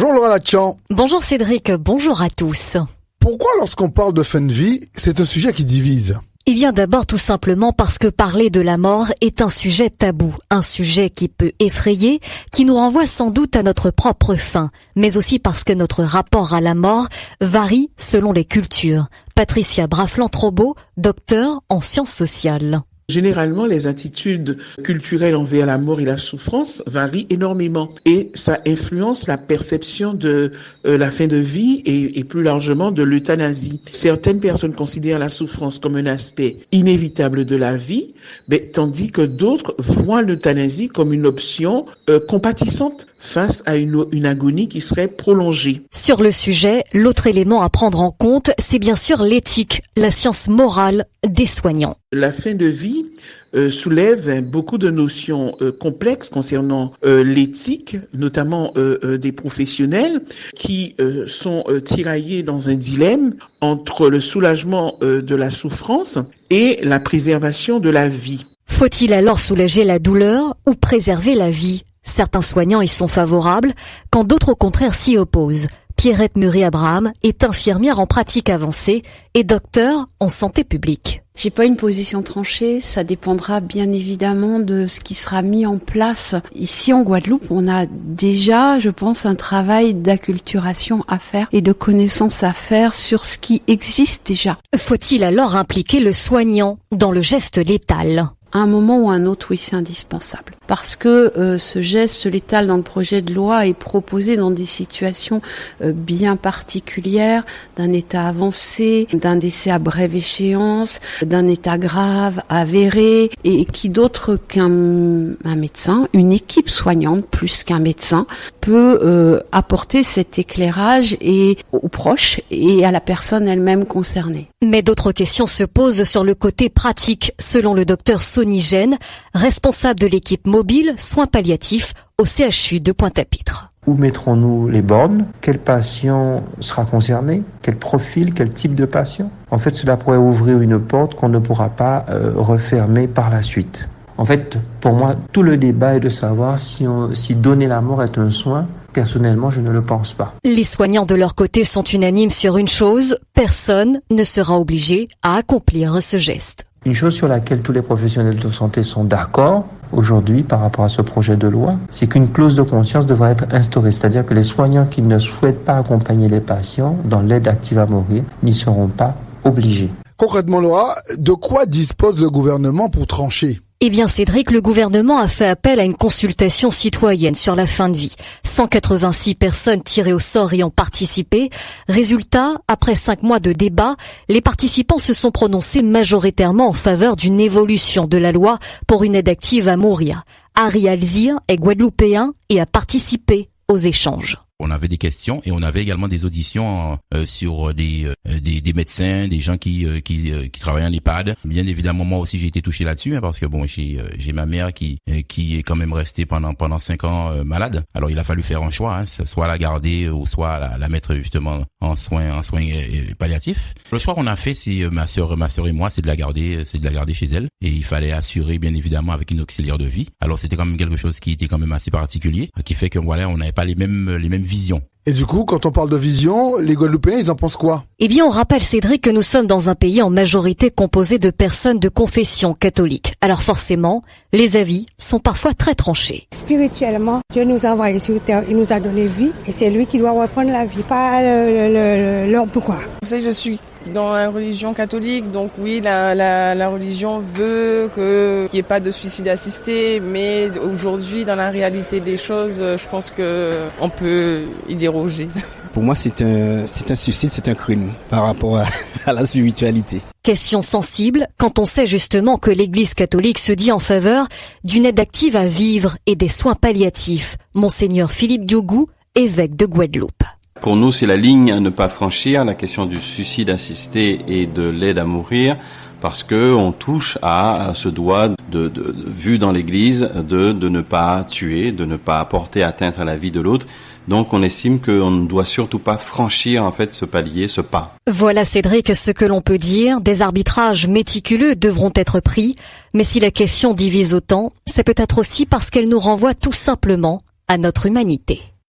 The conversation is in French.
Bonjour Laura Lachan. Bonjour Cédric, bonjour à tous. Pourquoi lorsqu'on parle de fin de vie, c'est un sujet qui divise ? Eh bien d'abord tout simplement parce que parler de la mort est un sujet tabou, un sujet qui peut effrayer, qui nous renvoie sans doute à notre propre fin, mais aussi parce que notre rapport à la mort varie selon les cultures. Patricia Brafland-Trobo, docteur en sciences sociales. Généralement, les attitudes culturelles envers la mort et la souffrance varient énormément et ça influence la perception de la fin de vie et plus largement de l'euthanasie. Certaines personnes considèrent la souffrance comme un aspect inévitable de la vie, tandis que d'autres voient l'euthanasie comme une option compatissante face à une agonie qui serait prolongée. Sur le sujet, l'autre élément à prendre en compte, c'est bien sûr l'éthique, la science morale des soignants. La fin de vie soulève beaucoup de notions complexes concernant l'éthique, notamment des professionnels qui sont tiraillés dans un dilemme entre le soulagement de la souffrance et la préservation de la vie. Faut-il alors soulager la douleur ou préserver la vie ? Certains soignants y sont favorables, quand d'autres au contraire s'y opposent. Pierrette Murray-Abraham est infirmière en pratique avancée et docteur en santé publique. J'ai pas une position tranchée, ça dépendra bien évidemment de ce qui sera mis en place. Ici en Guadeloupe, on a déjà, je pense, un travail d'acculturation à faire et de connaissance à faire sur ce qui existe déjà. Faut-il alors impliquer le soignant dans le geste létal ? À un moment ou à un autre, oui, c'est indispensable. Parce que ce geste létal dans le projet de loi est proposé dans des situations bien particulières, d'un état avancé, d'un décès à brève échéance, d'un état grave, avéré, et qui d'autre qu'un médecin, une équipe soignante plus qu'un médecin, peut apporter cet éclairage aux proches et à la personne elle-même concernée. Mais d'autres questions se posent sur le côté pratique, selon le docteur Sonny Gène, responsable de l'équipe mobile soins palliatifs au CHU de Pointe-à-Pitre. Où mettrons-nous les bornes ? Quel patient sera concerné ? Quel profil ? Quel type de patient ? En fait, cela pourrait ouvrir une porte qu'on ne pourra pas refermer par la suite. En fait, pour moi, tout le débat est de savoir si donner la mort est un soin. Personnellement, je ne le pense pas. Les soignants de leur côté sont unanimes sur une chose, personne ne sera obligé à accomplir ce geste. Une chose sur laquelle tous les professionnels de santé sont d'accord aujourd'hui par rapport à ce projet de loi, c'est qu'une clause de conscience devra être instaurée. C'est-à-dire que les soignants qui ne souhaitent pas accompagner les patients dans l'aide active à mourir n'y seront pas obligés. Concrètement, Laura, de quoi dispose le gouvernement pour trancher ? Eh bien Cédric, le gouvernement a fait appel à une consultation citoyenne sur la fin de vie. 186 personnes tirées au sort y ont participé. Résultat, après 5 mois de débat, les participants se sont prononcés majoritairement en faveur d'une évolution de la loi pour une aide active à mourir. Harry Alzire est guadeloupéen et a participé aux échanges. On avait des questions et on avait également des auditions sur des médecins, des gens qui travaillent en EHPAD. Bien évidemment, moi aussi j'ai été touché là-dessus parce que bon, j'ai ma mère qui est quand même restée pendant 5 ans malade. Alors il a fallu faire un choix, soit la garder ou soit la mettre justement en soins palliatifs. Le choix qu'on a fait, c'est ma sœur et moi, c'est de la garder chez elle et il fallait assurer bien évidemment avec une auxiliaire de vie. Alors c'était quand même quelque chose qui était quand même assez particulier, qui fait que voilà, on n'avait pas les mêmes vision. Et du coup, quand on parle de vision, les Guadeloupéens, ils en pensent quoi ? Eh bien, on rappelle, Cédric, que nous sommes dans un pays en majorité composé de personnes de confession catholique. Alors forcément, les avis sont parfois très tranchés. Spirituellement, Dieu nous a envoyés sur terre, il nous a donné vie, et c'est lui qui doit reprendre la vie, pas l'homme, pourquoi ? Vous savez, je suis dans la religion catholique, donc oui, la religion veut qu'il n'y ait pas de suicide assisté, mais aujourd'hui, dans la réalité des choses, je pense qu'on peut y déroger. Pour moi, c'est un suicide, c'est un crime par rapport à la spiritualité. Question sensible quand on sait justement que l'Église catholique se dit en faveur d'une aide active à vivre et des soins palliatifs. Monseigneur Philippe Diogou, évêque de Guadeloupe. Pour nous, c'est la ligne à ne pas franchir, la question du suicide assisté et de l'aide à mourir, parce que on touche à ce droit vu dans l'Église de ne pas tuer, de ne pas porter atteinte à la vie de l'autre. Donc on estime qu'on ne doit surtout pas franchir en fait ce palier, ce pas. Voilà Cédric ce que l'on peut dire, des arbitrages méticuleux devront être pris, mais si la question divise autant, c'est peut-être aussi parce qu'elle nous renvoie tout simplement à notre humanité.